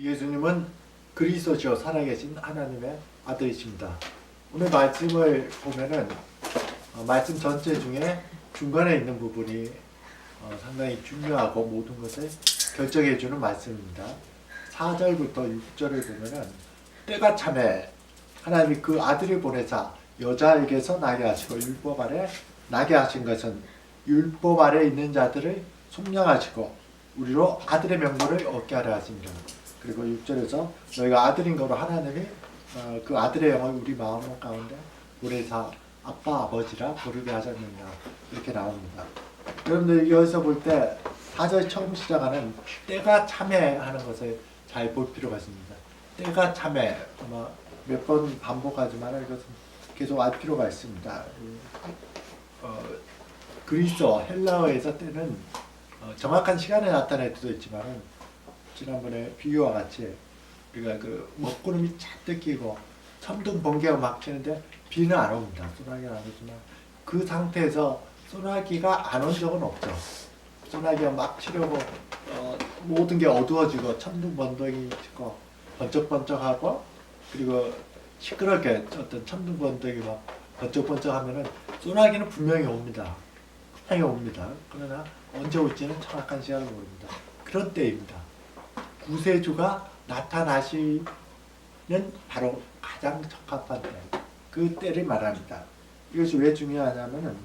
예수님은 그리스도시요 살아계신 하나님의 아들이십니다. 오늘 말씀을 보면은 말씀 전체 중에 중간에 있는 부분이 상당히 중요하고 모든 것을 결정해 주는 말씀입니다. 4절부터 6절을 보면은 때가 참에 하나님이 그 아들을 보내사 여자에게서 나게 하시고 율법 아래 나게 하신 것은 율법 아래 있는 자들을 속량하시고 우리로 아들의 명분을 얻게 하려 하십니다. 그리고 6절에서 너희가 아들인 거로 하나님이 그 아들의 영을 우리 마음 가운데 보내사 아빠 아버지라 부르게 하셨느냐 이렇게 나옵니다. 여러분들 여기서 볼 때 4절 처음 시작하는 때가 참회하는 것을 잘 볼 필요가 있습니다. 때가 참회 몇 번 반복하지만 이것은 계속 알 필요가 있습니다. 그리스어 헬라어에서 때는 정확한 시간에 나타낼 수도 있지만 지난번에 비유와 같이 우리가 그 먹구름이 잔뜩 끼고 천둥 번개가 막 치는데 비는 안 옵니다. 소나기는 안 오지만 그 상태에서 소나기가 안 온 적은 없죠. 소나기가 막 치려고 모든 게 어두워지고 천둥 번개가 치고 번쩍번쩍하고 그리고 시끄럽게 어떤 천둥 번개가 막 번쩍번쩍하면은 소나기는 분명히 옵니다. 분명히 옵니다. 그러나 언제 올지는 정확한 시간을 모릅니다. 그런 때입니다. 구세주가 나타나시는 바로 가장 적합한 때, 그 때를 말합니다. 이것이 왜 중요하냐면은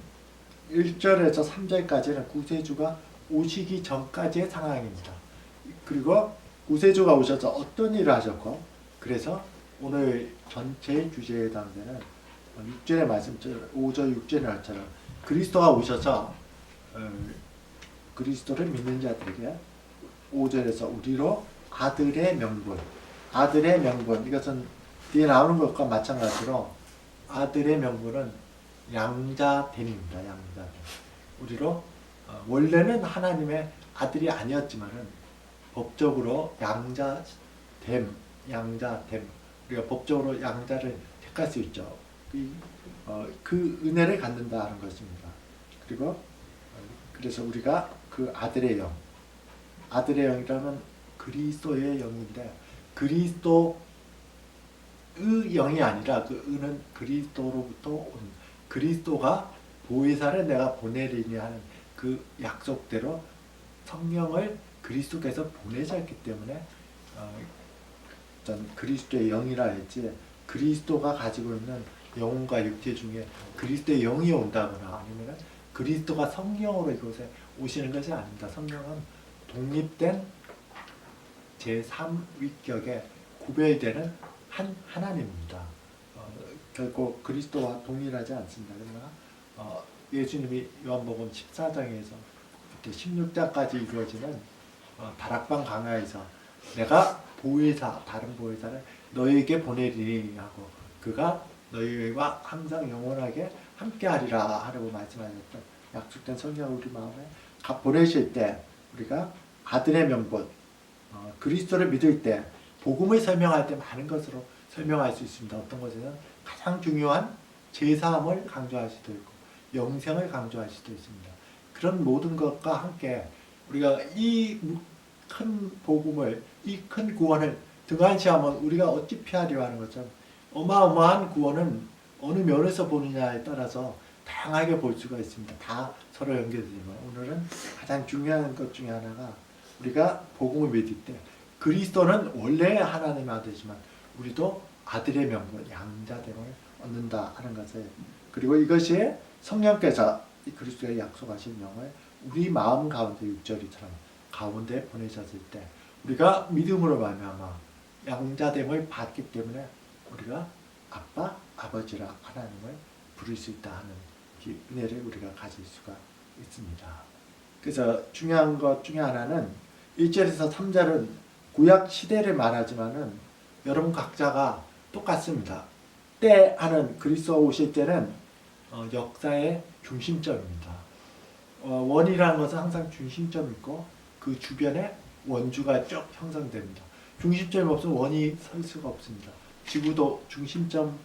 1절에서 3절까지는 구세주가 오시기 전까지의 상황입니다. 그리고 구세주가 오셔서 어떤 일을 하셨고, 그래서 오늘 전체 주제에 해당되는 6절의 말씀, 5절, 6절의 말처럼 그리스도가 오셔서 그리스도를 믿는 자들에게 5절에서 우리로 아들의 명분, 아들의 명분, 이것은 뒤에 나오는 것과 마찬가지로 아들의 명분은 양자됨입니다. 양자됨. 우리로 원래는 하나님의 아들이 아니었지만은 법적으로 양자됨, 우리가 법적으로 양자를 택할 수 있죠. 그 은혜를 갖는다 하는 것입니다. 그리고 그래서 우리가 그 아들의 영, 아들의 영이라면 그리스도의 영인데 그리스도의 영이 아니라 그 의는 그리스도로부터 온 그리스도가 보혜사를 내가 보내리니 하는 그 약속대로 성령을 그리스도께서 보내셨기 때문에 그리스도의 영이라 했지 그리스도가 가지고 있는 영혼과 육체 중에 그리스도의 영이 온다거나 아니면 그리스도가 성령으로 이곳에 오시는 것이 아닙니다. 성령은 독립된 제3위격에 구별되는 한 하나님입니다. 결코 그리스도와 동일하지 않습니다. 그러나 예수님이 요한복음 14장에서 16장까지 이루어지는 다락방 강야에서 내가 보혜사, 다른 보혜사를 너희에게 보내리니 하고 그가 너희와 항상 영원하게 함께하리라 하라고 말씀하셨던 약속된 성령을 우리 마음에 보내실 때 우리가 아들의 명분, 그리스도를 믿을 때 복음을 설명할 때 많은 것으로 설명할 수 있습니다. 어떤 것에는 가장 중요한 제사함을 강조할 수도 있고 영생을 강조할 수도 있습니다. 그런 모든 것과 함께 우리가 이 큰 복음을, 이 큰 구원을 등한시하면 우리가 어찌 피하려 하는 것처럼 어마어마한 구원은 어느 면에서 보느냐에 따라서 다양하게 볼 수가 있습니다. 다 서로 연결되지만 오늘은 가장 중요한 것 중에 하나가 우리가 복음을 믿을 때 그리스도는 원래 하나님의 아들이지만 우리도 아들의 명분, 양자됨을 얻는다 하는 것을 그리고 이것이 성령께서 이 그리스도의 약속하신 영을 우리 마음 가운데 6절이처럼 가운데 보내셨을 때 우리가 믿음으로 말미암아 양자됨을 받기 때문에 우리가 아빠, 아버지라 하나님을 부를 수 있다 하는 은혜를 우리가 가질 수가 있습니다. 그래서 중요한 것 중에 하나는 1절에서 3절은 구약 시대를 말하지만은 여러분 각자가 똑같습니다. 때 하는 그리스도 오실 때는 역사의 중심점입니다. 원이라는 것은 항상 중심점이 있고 그 주변에 원주가 쭉 형성됩니다. 중심점이 없으면 원이 설 수가 없습니다. 지구도 중심점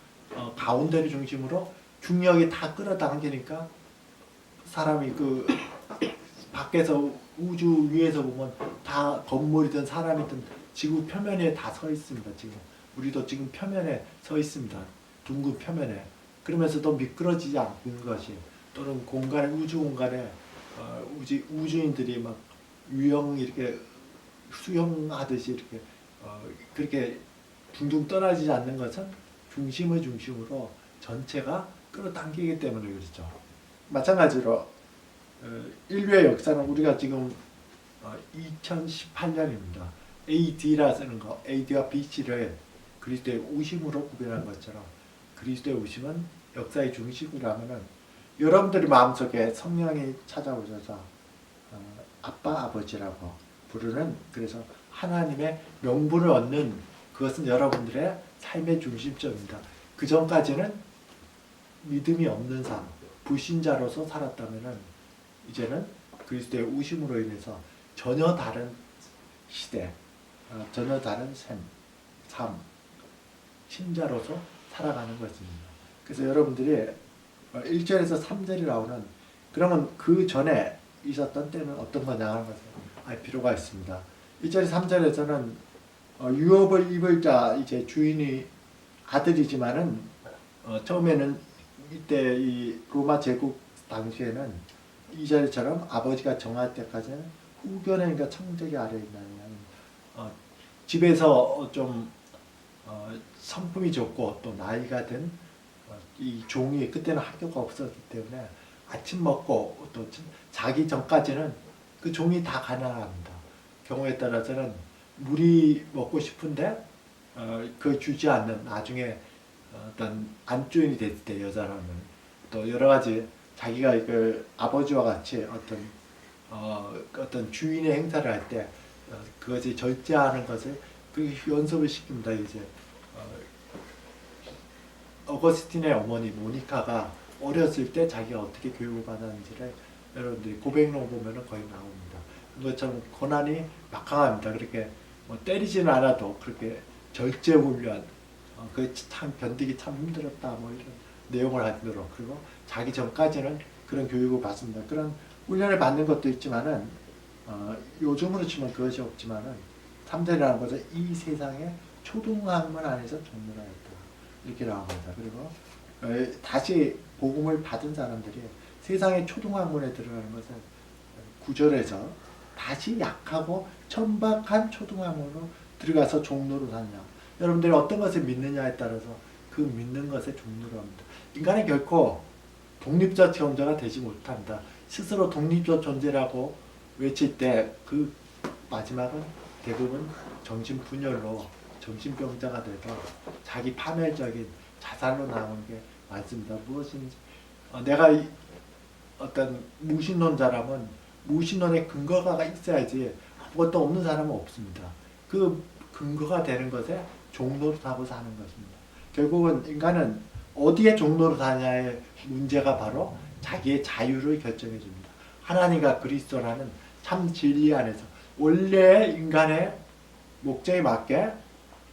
가운데를 중심으로 중력이 다 끌어당기니까 사람이 그 밖에서 우주 위에서 보면 다 건물이든 사람이든 지구 표면에 다 서 있습니다. 지금 우리도 지금 표면에 서 있습니다. 둥근 표면에. 그러면서도 미끄러지지 않는 것이, 또는 공간에, 우주 공간에 우주인들이 막 유형 이렇게 수영하듯이 이렇게 그렇게 둥둥 떠나지 않는 것은 중심을 중심으로 전체가 끌어당기기 때문에 그렇죠. 마찬가지로 인류의 역사는 우리가 지금 2018년입니다. AD라 쓰는 거, AD와 BC를 그리스도의 오심으로 구별한 것처럼 그리스도의 오심은 역사의 중심이라면은 여러분들이 마음속에 성령이 찾아오셔서 아빠 아버지라고 부르는, 그래서 하나님의 명분을 얻는, 그것은 여러분들의 삶의 중심점입니다. 그 전까지는 믿음이 없는 삶, 불신자로서 살았다면은 이제는 그리스도의 오심으로 인해서 전혀 다른 시대, 전혀 다른 삶, 신자로서 살아가는 것입니다. 그래서 여러분들이 1절에서 3절이 나오는, 그러면 그 전에 있었던 때는 어떤 거냐 하는 것을 알 필요가 있습니다. 1절 3절에서는 유업을 입을 자, 이제 주인이 아들이지만은 처음에는 이때 이 로마 제국 당시에는 2절처럼 아버지가 정할 때까지는 후견인과 청지기 아래에 있는 집에서 좀 성품이 좋고 또 나이가 든 이 종이, 그때는 학교가 없었기 때문에 아침 먹고 또 자기 전까지는 그 종이 다 가난합니다. 경우에 따라서는 물이 먹고 싶은데 그걸 주지 않는, 나중에 어떤 안주인이 됐을 때 여자라면, 또 여러 가지 자기가 이걸 아버지와 같이 어떤 주인의 행사를 할 때 그것이 절제하는 것을 그 연습을 시킵니다. 이제 어거스틴의 어머니 모니카가 어렸을 때 자기가 어떻게 교육을 받았는지를 여러분들이 고백록 보면은 거의 나옵니다. 그것처럼 고난이 막강합니다. 그렇게 뭐 때리지는 않아도 그렇게 절제 훈련, 그 참 견디기 참 힘들었다, 뭐 이런 내용을 하도록, 그리고 자기 전까지는 그런 교육을 받습니다. 그런 훈련을 받는 것도 있지만은 요즘으로 치면 그것이 없지만은 3절이라는 것은 이 세상의 초등학문 안에서 종료하였다, 이렇게 나옵니다. 그리고 다시 복음을 받은 사람들이 세상의 초등학문에 들어가는 것은 9절에서 다시 약하고 천박한 초등학문으로 들어가서 종로로 사냐. 여러분들이 어떤 것을 믿느냐에 따라서 그 믿는 것에 종로로 합니다. 인간은 결코 독립적 존재가 되지 못한다. 스스로 독립적 존재라고 외칠 때 그 마지막은 대부분 정신분열로 정신병자가 돼서 자기 파멸적인 자살로 나오는 게 많습니다. 무엇인지 내가 어떤 무신론자라면 무신론의 근거가 있어야지 아무것도 없는 사람은 없습니다. 그 근거가 되는 것에 종로로 타고 사는 것입니다. 결국은 인간은 어디에 종로로 사냐의 문제가 바로 자기의 자유를 결정해 줍니다. 하나님과 그리스도라는 참 진리 안에서 원래 인간의 목적에 맞게,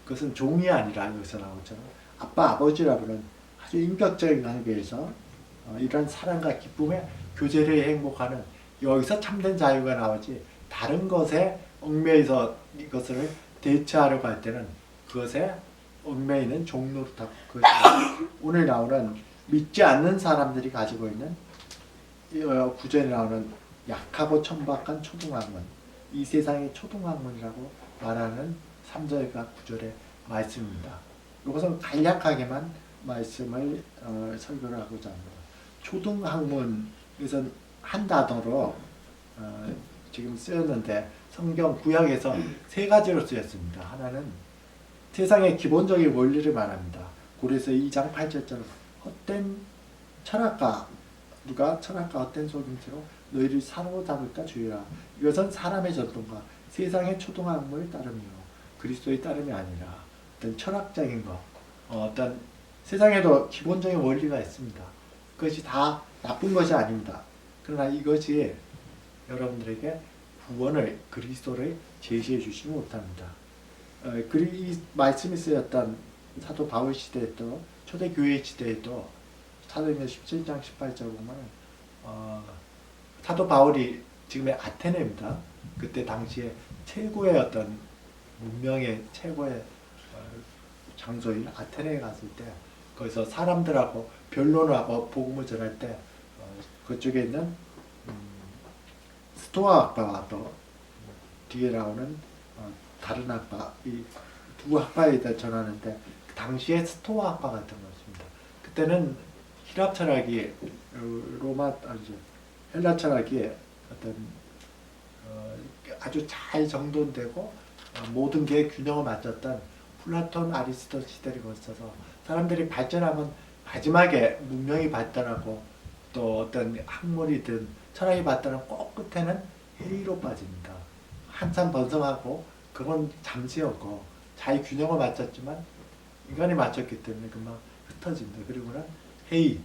그것은 종이 아니라 여기서 나오잖아요. 아빠 아버지라 부르는 아주 인격적인 관계에서 이런 사랑과 기쁨의 교제를 행복하는, 여기서 참된 자유가 나오지, 다른 것에 얽매여서 이것을 대처하려고 할 때는 그것에 얽매이는 종로로 타고, 오늘 나오는 믿지 않는 사람들이 가지고 있는 구절에 나오는 약하고 천박한 초등학문, 이 세상의 초등학문이라고 말하는 3절과 9절의 말씀입니다. 이것은 간략하게만 말씀을 설교를 하고자 합니다. 초등학문, 이것은 한 단어로 지금 쓰였는데 성경 구약에서 세 가지로 쓰였습니다. 하나는 세상의 기본적인 원리를 말합니다. 고레서 2장 8절처럼 헛된 철학가, 누가 철학가 헛된 속임수로 너희를 사로잡을까 주의라. 이것은 사람의 전통과 세상의 초등학문을 따름이요 그리스도의 따름이 아니라 어떤 철학적인 것, 어떤 세상에도 기본적인 원리가 있습니다. 그것이 다 나쁜 것이 아닙니다. 그러나 이것이 여러분들에게 구원을, 그리스도를 제시해 주지 못합니다. 이 말씀이 쓰였던 사도 바울 시대에도, 초대교회 시대에도 사도행전 17장 18절 보면 사도 바울이 지금의 아테네입니다. 그때 당시에 최고의 어떤 문명의 최고의 장소인 아테네에 갔을 때 거기서 사람들하고 변론을 하고 복음을 전할 때 그쪽에 있는 스토아 학파와 또 뒤에 나오는 다른 학파, 이 두 학파에 대해 전하는데 그 당시에 스토아 학파 같은 것입니다. 그때는 히랍 철학이 헬라 철학이 어떤 아주 잘 정돈되고 모든 게 균형을 맞췄던 플라톤, 아리스토 시대를 거쳐서 사람들이 발전하면 마지막에 문명이 발달하고 또 어떤 학문이든 철학이 발달하면 꼭 끝에는 회의로 빠집니다. 한참 번성하고 그건 잠시였고 잘 균형을 맞췄지만 인간이 맞췄기 때문에 금방 흩어집니다. 그리고는 회의,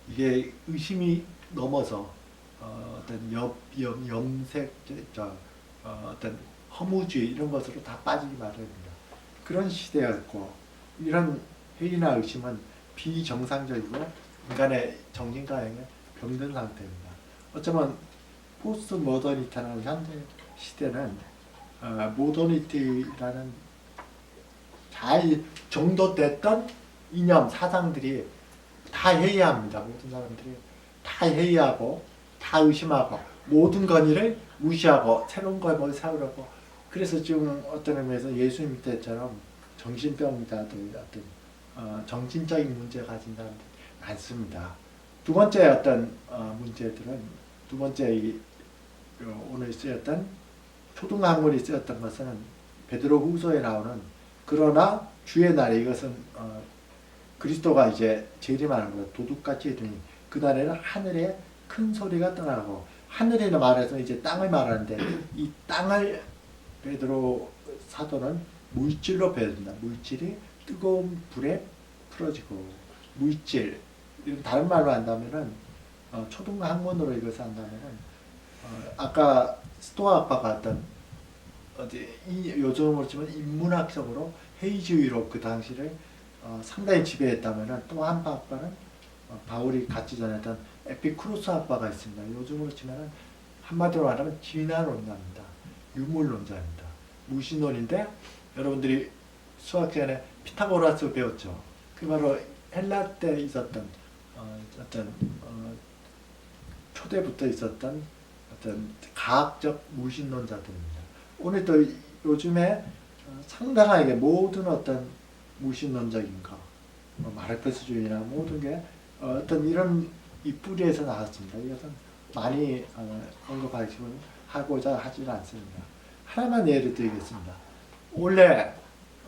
이게 의심이 넘어서 어떤 염색, 어떤 허무주의 이런 것으로 다 빠지기 마련입니다. 그런 시대였고 이런 회의나 의심은 비정상적이고 인간의 정신과 영에 병든 상태입니다. 어쩌면 포스트 모더니티라는 현대 시대는 모더니티라는 잘 정돈됐던 이념, 사상들이 다 회의합니다. 모든 사람들이 다 회의하고 다 의심하고 모든 권위를 무시하고 새로운 걸 뭐 세우려고. 그래서 지금 어떤 의미에서 예수님 때처럼 정신병자들 어떤 정신적인 문제 가진 사람들이 많습니다. 두 번째 어떤 문제들은 두 번째 오늘 쓰였던 초등학문이 쓰였던 것은 베드로 후서에 나오는 그러나 주의 날에 이것은 그리스도가 이제 재림하는 거예요. 도둑같이 이르니 그날에는 하늘에 큰 소리가 떠나고 하늘에는 말해서 이제 땅을 말하는데 이 땅을 베드로 사도는 물질로 배운다. 물질이 뜨거운 불에 풀어지고 물질 다른 말로 한다면은 초등학문으로 이것을 한다면은 아까 스토아 아빠가 어떤 요즘으로 치면 인문학적으로 회의주의로 그 당시를 상당히 지배했다면은 또 한 학파는 바울이 같이 전했던 에피쿠로스 학파가 있습니다. 요즘으로 치면은 한마디로 말하면 진화론자입니다. 유물론자입니다. 무신론인데 여러분들이 수학 시간에 피타고라스 배웠죠. 그 바로 헬라 때 있었던 어떤 초대부터 있었던 어떤 과학적 무신론자들입니다. 오늘 또 요즘에 상당하게 모든 어떤 무신론적인 거, 마르크스주의나 모든 게 어떤 이런 이 뿌리에서 나왔습니다. 이것은 많이 언급하고자 하지는 않습니다. 하나만 예를 들겠습니다. 원래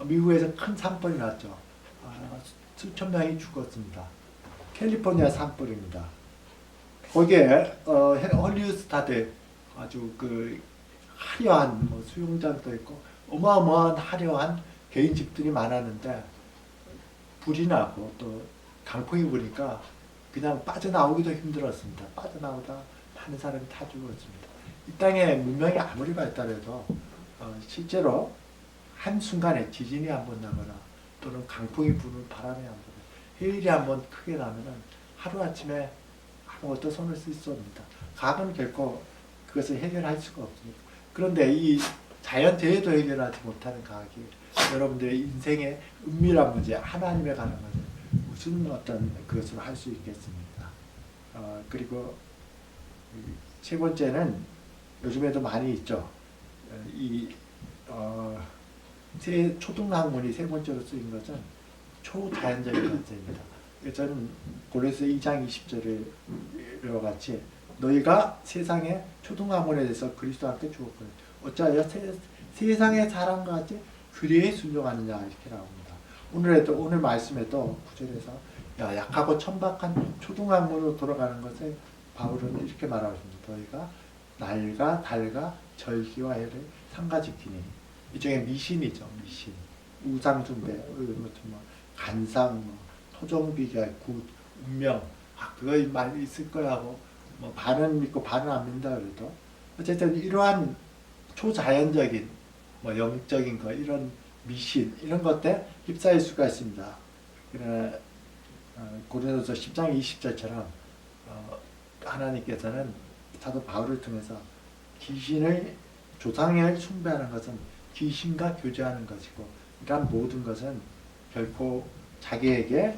미국에서 큰 산불이 났죠. 수천 명이 죽었습니다. 캘리포니아 산불입니다. 거기에 헐리우드 스타들 아주 그 화려한 수영장도 있고 어마어마한 화려한 개인집들이 많았는데 불이 나고 또 강풍이 부니까 그냥 빠져나오기도 힘들었습니다. 빠져나오다 많은 사람이 다 죽었습니다. 이 땅에 문명이 아무리 발달해도 실제로 한순간에 지진이 한번 나거나 또는 강풍이 부는 바람이 한번 해일이 한번 크게 나면은 하루아침에 아무것도 손을 쓸 수 없습니다. 과학은 결코 그것을 해결할 수가 없습니다. 그런데 이 자연재해도 해결하지 못하는 과학이 여러분들의 인생의 은밀한 문제, 하나님에 관한 것을 무슨 어떤 그것을 할 수 있겠습니까? 그리고 세 번째는 요즘에도 많이 있죠. 초등학문이 세 번째로 쓰인 것은 초자연적인 관점입니다. 저는 고린도서 2장 20절과 같이 너희가 세상의 초등학문에 대해서 그리스도와 함께 죽었거든. 어찌하여 세상의 사람과 같이 규례에 순종하느냐 이렇게 나옵니다. 오늘 말씀에도 9절에서 약하고 천박한 초등학문으로 돌아가는 것을 바울은 이렇게 말하고 있습니다. 너희가 날과 달과 절기와 해를 삼가지키니 일종의 미신이죠. 미신, 우상숭배, 간상, 토종비결, 굿, 운명, 그거 많이 있을 거야 하고 반은 믿고 반은 안 믿는다 그래도 어쨌든 이러한 초자연적인 영적인 거 이런 미신 이런 것들 휩싸일 수가 있습니다. 그러나 고린도서 10장 20절처럼 하나님께서는 사도 바울을 통해서 귀신을 조상을 숭배하는 것은 귀신과 교제하는 것이고, 이러한 모든 것은 결코 자기에게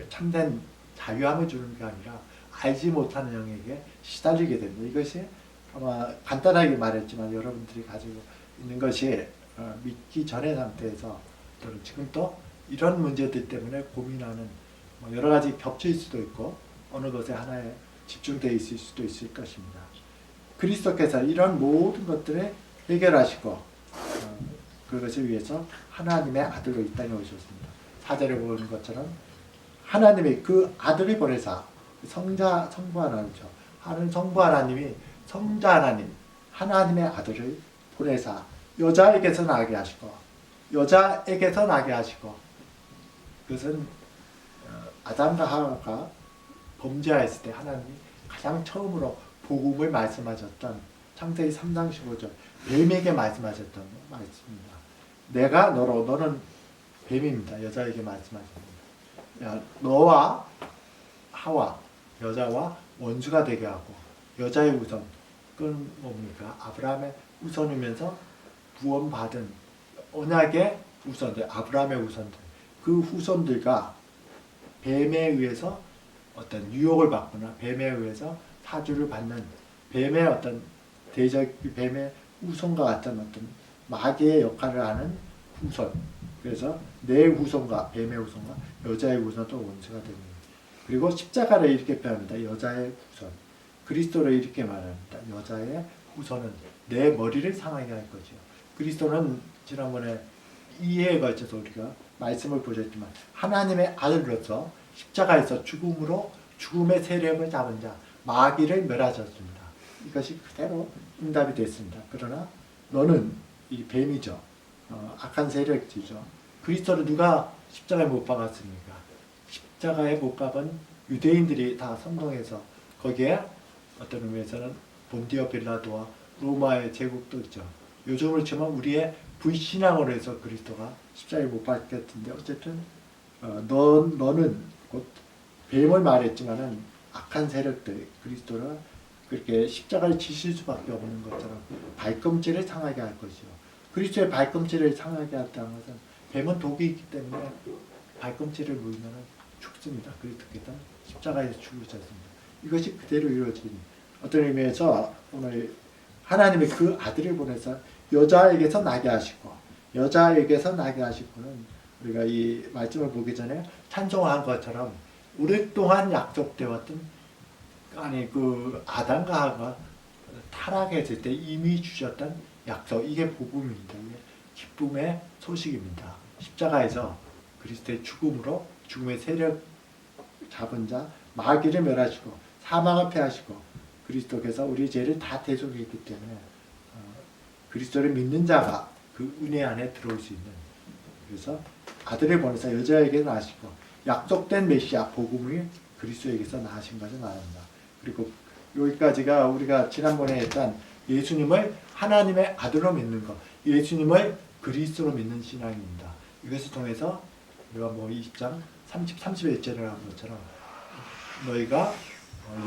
참된 자유함을 주는 게 아니라 알지 못하는 영에게 시달리게 됩니다. 이것이 아마 간단하게 말했지만 여러분들이 가지고 있는 것이 믿기 전의 상태에서 또는 지금 또 이런 문제들 때문에 고민하는 여러 가지 겹칠 수도 있고 어느 것에 하나에 집중되어 있을 수도 있을 것입니다. 그리스도께서 이런 모든 것들을 해결하시고 그것을 위해서 하나님의 아들로 이 땅에 오셨습니다. 4절에 보는 것처럼 하나님이 그 아들을 보내사 성부 하나님이죠. 성부 하나님이 성자 하나님 하나님의 아들을 보내사 여자에게서 나게 하시고 그것은 아담과 하와가 범죄하였을 때 하나님이 가장 처음으로 복음을 말씀하셨던 창세기 3장 15절 뱀에게 말씀하셨던 말씀입니다. 내가 너는 뱀입니다. 여자에게 말씀하십니다. 너와 하와 여자와 원수가 되게 하고 여자의 후손 그건 뭡니까? 아브라함의 후손이면서 구원받은 언약의 후손들 아브라함의 후손들 그 후손들과 뱀에 의해서 어떤 유혹을 받거나 뱀에 의해서 사주를 받는 뱀의 어떤 뱀의 후손과 같은 어떤 마귀의 역할을 하는 후손. 그래서 내 후손과 뱀의 후손과 여자의 후손도 원수가 됩니다. 그리고 십자가를 이렇게 표현합니다. 여자의 후손. 그리스도를 이렇게 말합니다. 여자의 후손은 내 머리를 상하게 할 것이요. 그리스도는 지난번에 이해에 걸쳐서 우리가 말씀을 보셨지만 하나님의 아들로서 십자가에서 죽음의 세력을 잡은 자 마귀를 멸하셨습니다. 이것이 그대로 응답이 됐습니다. 그러나 너는 이 뱀이죠. 악한 세력이죠. 그리스도를 누가 십자가에 못 박았습니까? 십자가에 못 박은 유대인들이 다 성공해서 거기에 어떤 의미에서는 본디오 빌라도와 로마의 제국도 있죠. 요즘으로 치면 우리의 불신앙으로 해서 그리스도가 십자가에 못 박혔는데 어쨌든 너는 곧 뱀을 말했지만은 악한 세력들 그리스도를 그렇게 십자가를 지실 수밖에 없는 것처럼 발꿈치를 상하게 할 것이요. 그리스도의 발꿈치를 상하게 한다는 것은 뱀은 독이 있기 때문에 발꿈치를 물면 죽습니다. 그리스도께서 십자가에서 죽으셨습니다. 이것이 그대로 이루어진 어떤 의미에서 오늘 하나님이 그 아들을 보내서 여자에게서 나게 하시고 여자에게서는 우리가 이 말씀을 보기 전에 찬송한 것처럼 오랫동안 약속되었던 그 아담과 하와가 타락했을 때 이미 주셨던 약속 이게 복음입니다. 이게 기쁨의 소식입니다. 십자가에서 그리스도의 죽음으로 죽음의 세력 잡은 자 마귀를 멸하시고 사망을 패하시고 그리스도께서 우리 죄를 다 대속했기 때문에 그리스도를 믿는 자가 그 은혜 안에 들어올 수 있는 그래서 아들을 보내서 여자에게 낳으시고 약속된 메시아 복음이 그리스도에게서 나으신 것을 말합니다. 그리고 여기까지가 우리가 지난번에 했던 예수님을 하나님의 아들로 믿는 것, 예수님을 그리스도로 믿는 신앙입니다. 이것을 통해서 우리가 20장 31절을 한 것처럼 너희가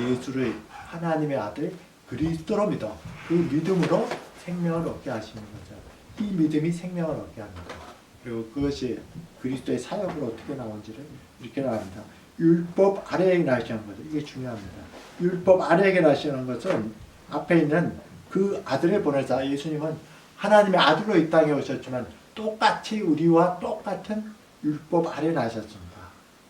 예수를 하나님의 아들 그리스도로 믿어 그 믿음으로 생명을 얻게 하시는 거죠. 이 믿음이 생명을 얻게 합니다. 그리고 그것이 그리스도의 사역으로 어떻게 나온지를 이렇게 나옵니다. 율법 아래에 나시는 거죠. 이게 중요합니다. 율법 아래에 나시는 것은 앞에 있는 그 아들을 보내사 예수님은 하나님의 아들로 이 땅에 오셨지만 똑같이 우리와 똑같은 율법 아래에 나셨습니다.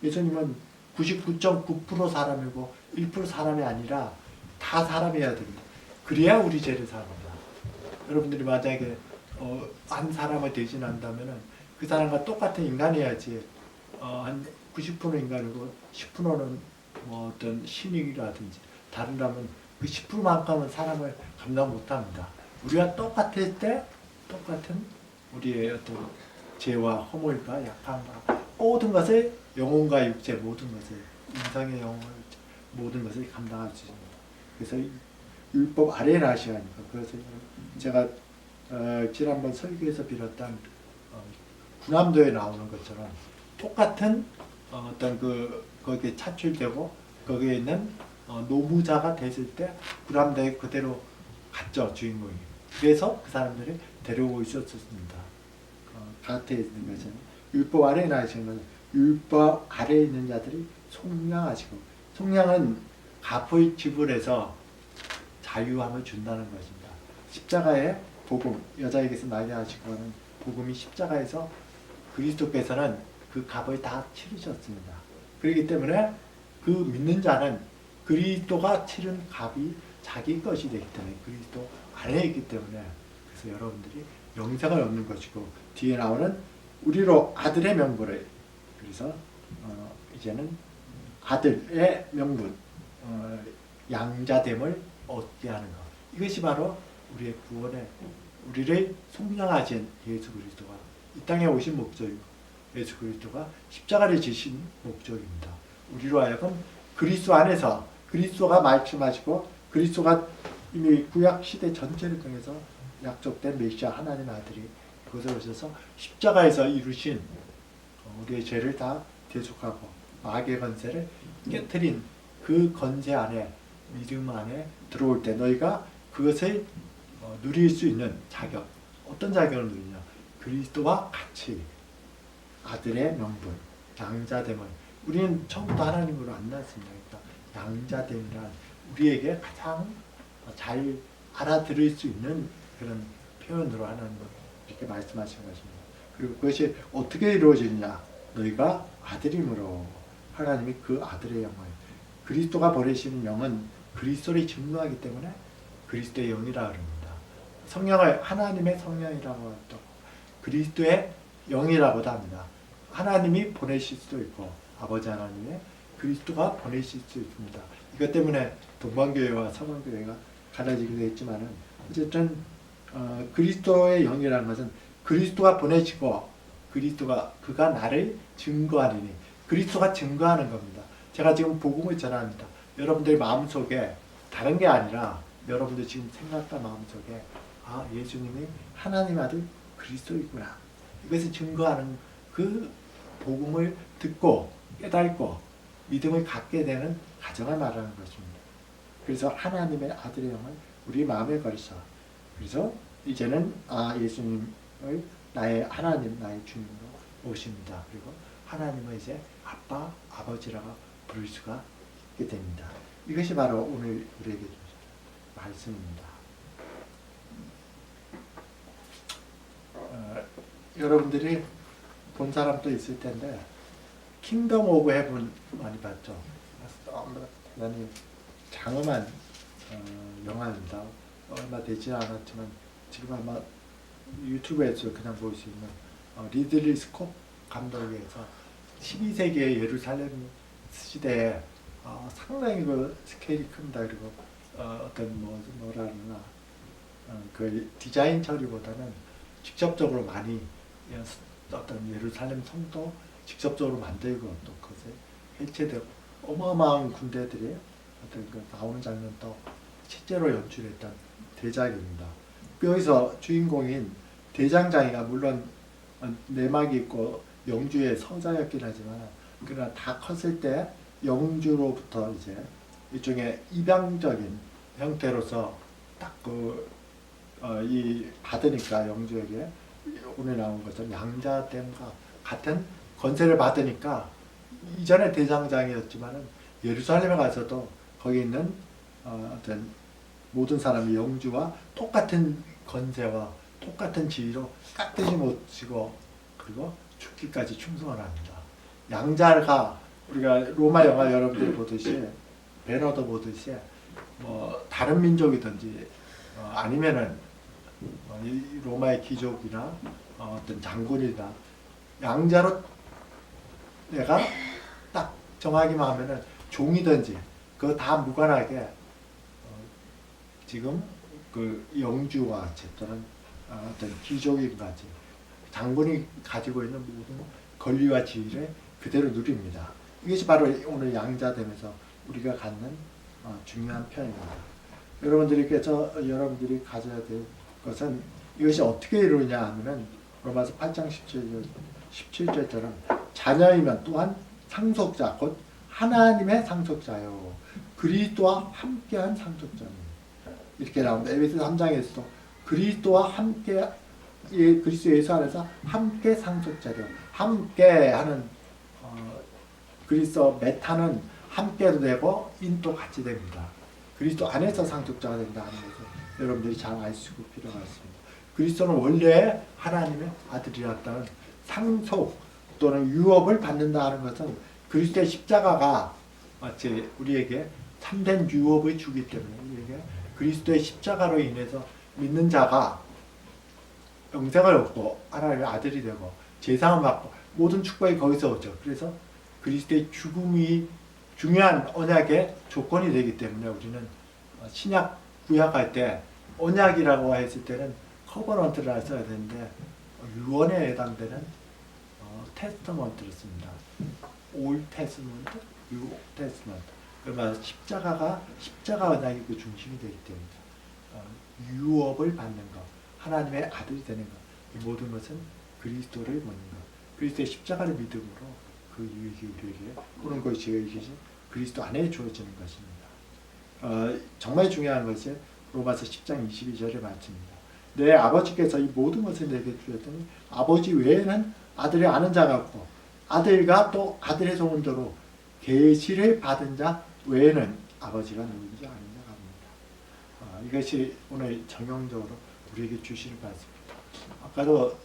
예수님은 99.9% 사람이고 1% 사람이 아니라 다 사람이어야 됩니다. 그래야 우리 죄를 삽니다. 여러분들이 만약에 한 사람을 대신한다면은 그 사람과 똑같은 인간이어야지 한 90% 인간이고 10%는 뭐 어떤 신이라든지 다른다면 그 10%만큼은 사람을 감당 못합니다. 우리가 똑같을 때 똑같은 우리의 어떤 죄와 허물과 약함과 모든 것을 영혼과 육체 모든 것을 인성의 영혼 모든 것을 감당할 수 있습니다. 그래서 율법 아래에 나셔야 하니까 그래서 제가 지난번 설교에서 빌었던 군함도에 나오는 것처럼 똑같은 어떤 거기에 차출되고 거기에 있는 노무자가 됐을 때 군함도에 그대로 갔죠 주인공이. 그래서 그 사람들이 데려오고 있었습니다. 곁에 있는 것은 율법 아래에 나으신 것은 율법 아래에 있는 자들이 속량하시고, 속량은 값의 지불에서 자유함을 준다는 것입니다. 십자가의 복음, 여자에게서 나게 하시고 하는 복음이 십자가에서 그리스도께서는 그 값을 다 치르셨습니다. 그렇기 때문에 그 믿는 자는 그리스도가 치른 값이 자기 것이 되기 때문에, 그리스도 안에 있기 때문에, 그래서 여러분들이 영생을 얻는 것이고, 뒤에 나오는 우리로 아들의 명분을, 그래서 이제는 아들의 명분, 양자됨을 얻게 하는 것, 이것이 바로 우리의 구원에 우리를 속량하신 예수 그리스도가 이 땅에 오신 목적이고, 예수 그리스도가 십자가를 지신 목적입니다. 우리로 하여금 그리스도 안에서, 그리스도가 말씀하시고 그리스도가 이미 구약 시대 전체를 통해서 약속된 메시아 하나님 아들이 그것을 오셔서 십자가에서 이루신 우리의 죄를 다 대속하고 마귀의 권세를 깨뜨린 그 권세 안에, 믿음 안에 들어올 때 너희가 그것을 누릴 수 있는 자격, 어떤 자격을 누리냐? 그리스도와 같이 아들의 명분, 양자됨을, 우리는 처음부터 하나님으로 안 났습니다. 그러니까 양자됨이란 우리에게 가장 잘 알아들을 수 있는 그런 표현으로 하나님은 이렇게 말씀하신 것입니다. 그리고 그것이 어떻게 이루어지느냐? 너희가 아들임으로, 하나님이 그 아들의 영을, 그리스도가 보내시는 영은 그리스도를 증거하기 때문에 그리스도의 영이라 합니다. 성령을 하나님의 성령이라고 또 그리스도의 영이라고도 합니다. 하나님이 보내실 수도 있고 아버지 하나님의 그리스도가 보내실 수 있습니다. 이것 때문에 동방교회와 서방교회가 갈라지기도 했지만은 어쨌든 그리스도의 영이라는 것은 그리스도가 보내시고 그가 나를 증거하리니, 그리스도가 증거하는 겁니다. 제가 지금 복음을 전합니다. 여러분들 마음속에 다른 게 아니라 여러분들 지금 생각과 마음속에 예수님이 하나님 아들 그리스도이구나, 이것을 증거하는 그 복음을 듣고 깨닫고 믿음을 갖게 되는 과정을 말하는 것입니다. 그래서 하나님의 아들의 영을 우리 마음에 거리사, 그래서 이제는 예수님을 나의 하나님, 나의 주님으로 모십니다. 그리고 하나님을 이제 아빠, 아버지라고 부를 수가 있게 됩니다. 이것이 바로 오늘 우리에게 주신 말씀입니다. 여러분들이 본 사람도 있을 텐데 킹덤 오브 헤븐 많이 봤죠? 대단히 장엄한 영화입니다. 얼마 되지 않았지만 지금 아마 유튜브에서 그냥 볼 수 있는 리들리 스콧 감독에서 12세기의 예루살렘 시대에 상당히 그 스케일이 큽니다. 그리고 어떤 뭐라 하나 그 디자인 처리보다는 직접적으로 많이 어떤 예루살렘 성도 직접적으로 만들고 또 그것에 해체되고 어마어마한 군대들이 어떤 그 나오는 장면도 실제로 연출했던 대작입니다. 여기서 주인공인 대장장이가 물론 내막이 있고 영주의 서자였긴 하지만 그러나 다 컸을 때 영주로부터 이제 일종의 입양적인 형태로서 딱 이 받으니까 영주에게 오늘 나온 것처럼 양자됨과 같은 권세를 받으니까 이전에 대장장이었지만은 예루살렘에 가서도 거기 있는 어떤 모든 사람이 영주와 똑같은 권세와 똑같은 지위로 깍듯이 모시고 그리고 죽기까지 충성을 합니다. 양자가 우리가 로마 영화 여러분들이 보듯이 베너더 보듯이 뭐 다른 민족이든지 아니면은 로마의 귀족이나 어떤 장군이나 양자로 내가 딱 정하기만 하면은 종이든지 그거 다 무관하게 지금 그 영주와 같이 또는 어떤 귀족인 같이 장군이 가지고 있는 모든 권리와 지위를 그대로 누립니다. 이것이 바로 오늘 양자됨에서 우리가 갖는 중요한 편입니다. 여러분들이 가져야 될 것은 이것이 어떻게 이루냐 하면은 로마서 8장 17절처럼 자녀이면 또한 상속자 곧 하나님의 상속자요 그리스도와 함께한 상속자입니다. 이렇게 나옵니다. 에베소 3장에서도 그리스도와 함께 그리스도 예수 안에서 함께 상속자료, 함께 하는 그리스도 메타는 함께도 되고 인도 같이 됩니다. 그리스도 안에서 상속자가 된다는 것을 여러분들이 잘 아시고 필요가 있습니다. 그리스도는 원래 하나님의 아들이었다는 상속 또는 유업을 받는다는 것은 그리스도의 십자가가 마치 우리에게 참된 유업을 주기 때문에 우리에게 그리스도의 십자가로 인해서 믿는 자가 영생을 얻고 하나님의 아들이 되고 제사함을 받고 모든 축복이 거기서 오죠. 그래서 그리스도의 죽음이 중요한 언약의 조건이 되기 때문에 우리는 신약 구약할 때 언약이라고 했을 때는 커버넌트를 써야 되는데 유언에 해당되는 테스터먼트를 씁니다. 올 테스먼트, 뉴 테스먼트. 그러면 십자가 언약이 그 중심이 되기 때문에 유업을 받는 것, 하나님의 아들이 되는 것, 이 모든 것은 그리스도를 믿는 것, 그리스도의 십자가를 믿음으로 그 유익이 우리에게 오는 것이 그리스도 안에 주어지는 것입니다. 정말 중요한 것이 로마서 10장 22절의 말씀입니다. 내 아버지께서 이 모든 것을 내게 주셨더니 아버지 외에는 아들이 아는 자가 없고 아들과 또 아들의 소문대로 계시를 받은 자 외에는 아버지가 누군지 아는 자가 없습니다. 이것이 오늘 정형적으로 우리에게 주시는 말씀입니다. 아까도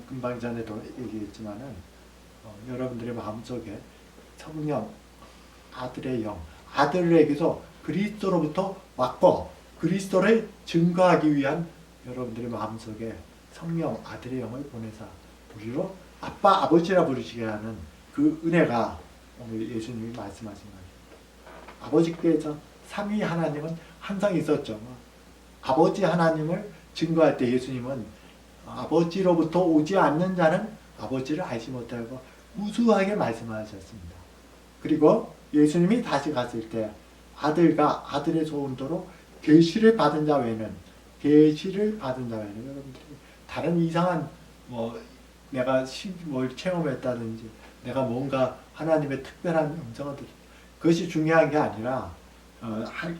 금방 전에도 얘기했지만은 여러분들의 마음속에 성령, 아들의 영, 아들에게서 그리스도로부터 왔고 그리스도를 증거하기 위한 여러분들의 마음속에 성령, 아들의 영을 보내사 우리로 아빠, 아버지라 부르시게 하는 그 은혜가 오늘 예수님이 말씀하신 것입니다. 아버지께서 삼위 하나님은 항상 있었죠. 아버지 하나님을 증거할 때 예수님은 아버지로부터 오지 않는 자는 아버지를 알지 못하고 우수하게 말씀하셨습니다. 그리고 예수님이 다시 갔을 때 아들과 아들의 소원도로 계시를 받은 자 외에는 여러분들이 다른 이상한 내가 뭘 체험했다든지 내가 뭔가 하나님의 특별한 음성을 듣 그것이 중요한 게 아니라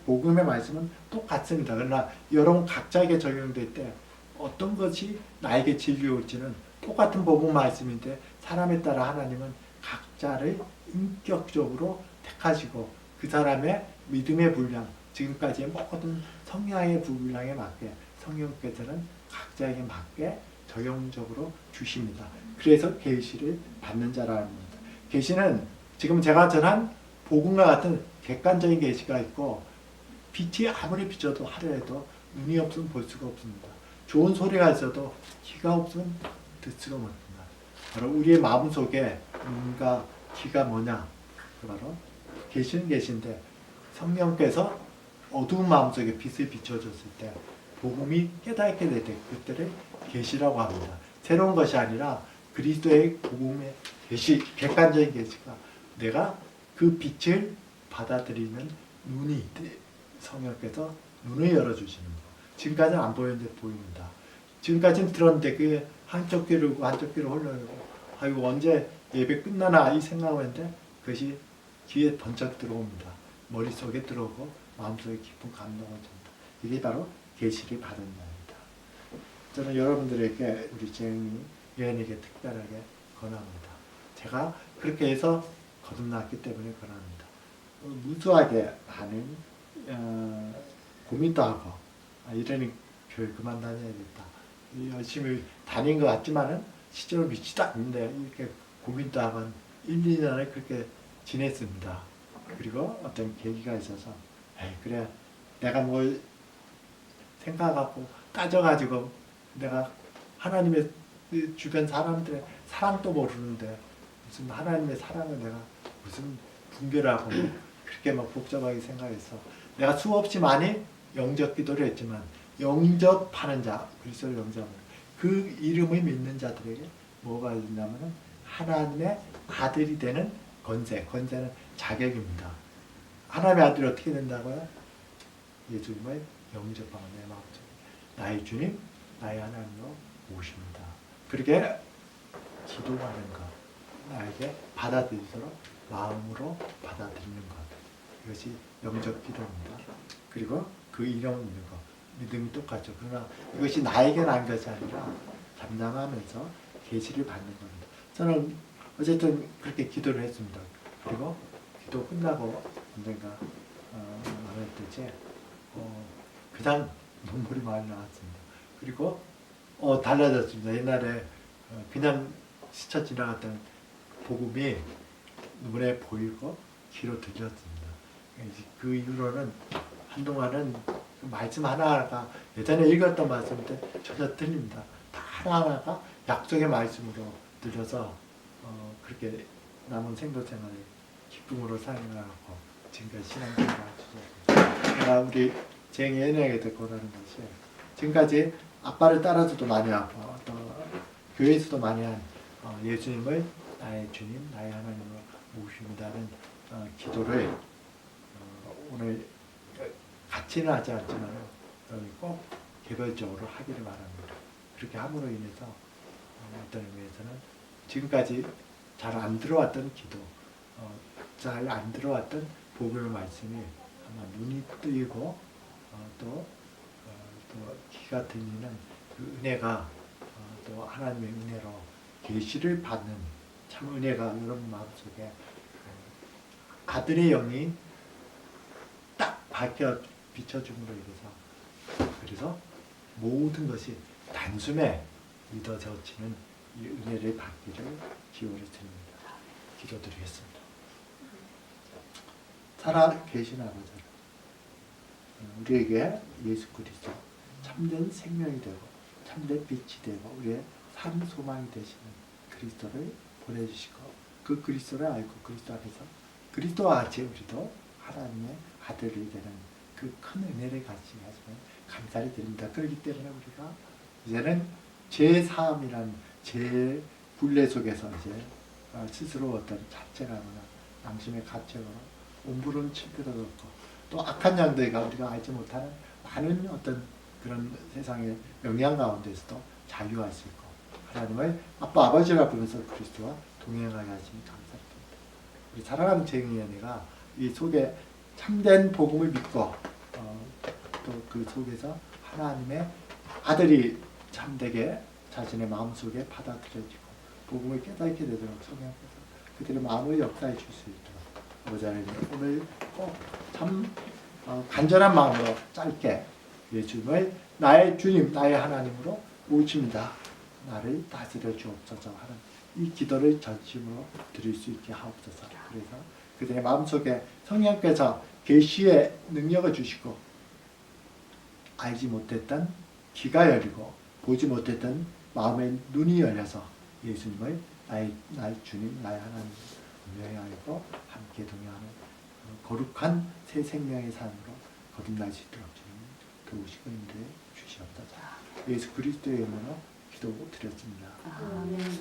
복음의 말씀은 똑같습니다. 그러나 여러분 각자에게 적용될 때 어떤 것이 나에게 진리가 올지는 똑같은 복음 말씀인데 사람에 따라 하나님은 각자를 인격적으로 택하시고 그 사람의 믿음의 분량, 지금까지의 모든 성향의 분량에 맞게 성령께서는 각자에게 맞게 적용적으로 주십니다. 그래서 계시를 받는 자라는 겁니다. 계시는 지금 제가 전한 복음과 같은 객관적인 계시가 있고 빛이 아무리 비춰도 하루에도 눈이 없으면 볼 수가 없습니다. 좋은 소리가 있어도 귀가 없으면 듣을 수가 없습니다. 바로 우리의 마음속에 눈과 귀가 뭐냐? 바로 계시는 계신데 성령께서 어두운 마음속에 빛을 비춰줬을 때 복음이 깨닫게 될 때 그때를 계시라고 합니다. 새로운 것이 아니라 그리스도의 복음의 계시, 객관적인 계시가 내가 그 빛을 받아들이는 눈이 성령께서 눈을 열어주시는 거. 지금까지는 안 보였는데 보입니다. 지금까지는 들었는데 그게 한쪽 귀로 한쪽 귀로 흘러가고 아이고 언제 예배 끝나나 이 생각을 했는데 그것이 귀에 번쩍 들어옵니다. 머릿속에 들어오고 마음속에 깊은 감동을 줍니다. 이게 바로 계시를 받은 자입니다. 저는 여러분들에게 우리 재영이 여인에게 특별하게 권합니다. 제가 그렇게 해서 거듭났기 때문에 권합니다. 무수하게 많은 고민도 하고 이러니 교회 그만 다녀야겠다. 열심히 다닌 것 같지만은 실제로 믿지도 않는데 이렇게 고민도 하고 1, 2년을 그렇게 지냈습니다. 그리고 어떤 계기가 있어서 그래 내가 뭘 생각하고 따져가지고 내가 하나님의 주변 사람들의 사랑도 모르는데 무슨 하나님의 사랑을 내가 무슨 분별하고 그렇게 막 복잡하게 생각해서 내가 수없이 많이 영접 기도를 했지만 영접하는 자, 그리스도를 영접하는 그 이름을 믿는 자들에게 뭐가 있냐면 하나님의 아들이 되는 권세는 자격입니다. 하나님의 아들이 어떻게 된다고요? 예수님을 영접하는 내 마음속에 나의 주님, 나의 하나님으로 오십니다. 그렇게 기도하는 것, 나에게 받아들이도록 마음으로 받아들이는 것, 이것이 영접 기도입니다. 그리고 그 이름을 믿는 것, 믿음이 똑같죠. 그러나 이것이 나에게 난 것이 아니라 잠잠하면서 계시를 받는 겁니다. 저는 어쨌든 그렇게 기도를 했습니다. 그리고 기도 끝나고 언젠가 말할 때째 그냥 눈물이 많이 나왔습니다. 그리고 달라졌습니다. 옛날에 그냥 스쳐 지나갔던 복음이 눈에 보이고 귀로 들렸습니다. 그 이후로는 한동안은 말씀 하나하나가 예전에 읽었던 말씀인데 전혀 틀립니다. 다 하나하나가 약속의 말씀으로 들려서 그렇게 남은 생도 생활을 기쁨으로 살아가고 지금까지 신앙생활을 주셨습니다. 우리 제 예능에도 고라는 것이 지금까지 아빠를 따라서도 많이 하고 또 교회에서도 많이 한 예수님을 나의 주님, 나의 하나님으로 모십니다는 기도를 오늘 같이는 하지 않지만 꼭 개별적으로 하기를 바랍니다. 그렇게 함으로 인해서 어떤 의미에서는 지금까지 잘 안 들어왔던 기도, 잘 안 들어왔던 복음의 말씀이 아마 눈이 뜨이고 또 귀가 들리는 그 은혜가 또 하나님의 은혜로 계시를 받는 참 은혜가 여러분 마음속에 아들의 영이 딱 밝혀 비춰줌으로 인해서 그래서 모든 것이 단숨에 믿어져지는 이 은혜를 받기를 기원을 드립니다. 기도드리겠습니다. 살아 계신 아버지, 우리에게 예수 그리스도 참된 생명이 되고 참된 빛이 되고 우리의 삶 소망이 되시는 그리스도를 보내주시고 그 그리스도를 알고 그리스도 안에서 그리스도와 같이 우리도 하나님의 아들이 되는 그 큰 은혜를 같이 하시면 감사를 드립니다. 그렇기 때문에 우리가 이제는 제 삶이란 제 굴레 속에서 이제 스스로 어떤 자책하거나 양심의 가책으로 온부름 칠 필요도 없고 또 악한 양들과 우리가 알지 못하는 많은 어떤 그런 세상의 영향 가운데서도 자유할 수 있고 하나님을 아빠 아버지라 부르면서 그리스도와 동행하게 하시니 감사드립니다. 우리 사랑하는 쟁의연애가 이 속에 참된 복음을 믿고 또 그 속에서 하나님의 아들이 참되게 자신의 마음속에 받아들여지고 복음을 깨닫게 되도록 성령께서 그들의 마음을 역사해 줄 수 있도록 아버지 하나님 오늘 꼭 참 간절한 마음으로 짧게 예수님을 나의 주님 나의 하나님으로 모십니다. 나를 다스려 주옵소서 하는 이 기도를 전심으로 드릴 수 있게 하옵소서. 그래서 그들의 마음속에 성령께서 계시의 능력을 주시고 알지 못했던 귀가 열리고 보지 못했던 마음의 눈이 열려서 예수님을 나의 주님 나의 하나님 명예하고 함께 동행하는 거룩한 새 생명의 삶으로 거듭날 수 있도록 주님 도우시고 인도해 주시옵소서. 예수 그리스도의 이름으로 기도드렸습니다. 아멘.